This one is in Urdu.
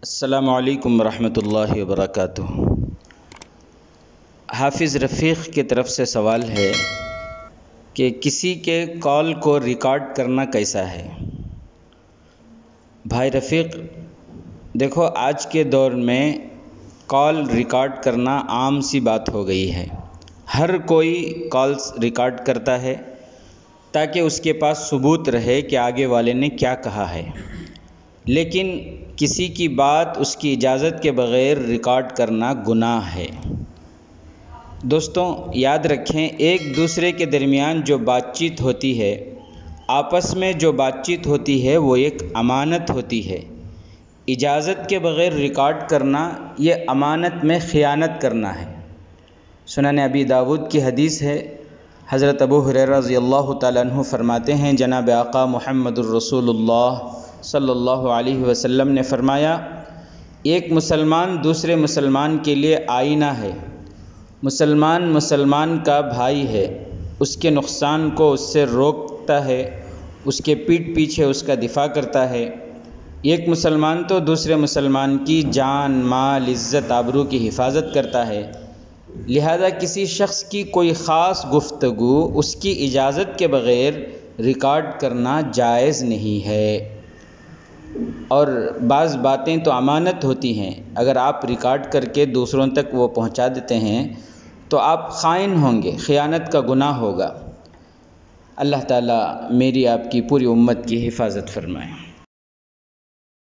السلام علیکم ورحمۃ اللہ وبرکاتہ۔ حافظ رفیق کی طرف سے سوال ہے کہ کسی کے کال کو ریکارڈ کرنا کیسا ہے؟ بھائی رفیق، دیکھو آج کے دور میں کال ریکارڈ کرنا عام سی بات ہو گئی ہے۔ ہر کوئی کالز ریکارڈ کرتا ہے تاکہ اس کے پاس ثبوت رہے کہ آگے والے نے کیا کہا ہے، لیکن کسی کی بات اس کی اجازت کے بغیر ریکارڈ کرنا گناہ ہے۔ دوستوں یاد رکھیں، ایک دوسرے کے درمیان جو بات چیت ہوتی ہے، آپس میں جو بات چیت ہوتی ہے، وہ ایک امانت ہوتی ہے۔ اجازت کے بغیر ریکارڈ کرنا یہ امانت میں خیانت کرنا ہے۔ سنن ابی داؤد کی حدیث ہے، حضرت ابو ہریرہ رضی اللہ تعالیٰ عنہ فرماتے ہیں، جناب آقا محمد الرسول اللہ صلی اللہ علیہ وسلم نے فرمایا، ایک مسلمان دوسرے مسلمان کے لیے آئینہ ہے۔ مسلمان کا بھائی ہے، اس کے نقصان کو اس سے روکتا ہے، اس کے پیٹھ پیچھے اس کا دفاع کرتا ہے۔ ایک مسلمان تو دوسرے مسلمان کی جان، مال، عزت، آبرو کی حفاظت کرتا ہے، لہذا کسی شخص کی کوئی خاص گفتگو اس کی اجازت کے بغیر ریکارڈ کرنا جائز نہیں ہے۔ اور بعض باتیں تو امانت ہوتی ہیں، اگر آپ ریکارڈ کر کے دوسروں تک وہ پہنچا دیتے ہیں تو آپ خائن ہوں گے، خیانت کا گناہ ہوگا۔ اللہ تعالیٰ میری آپ کی پوری امت کی حفاظت فرمائے۔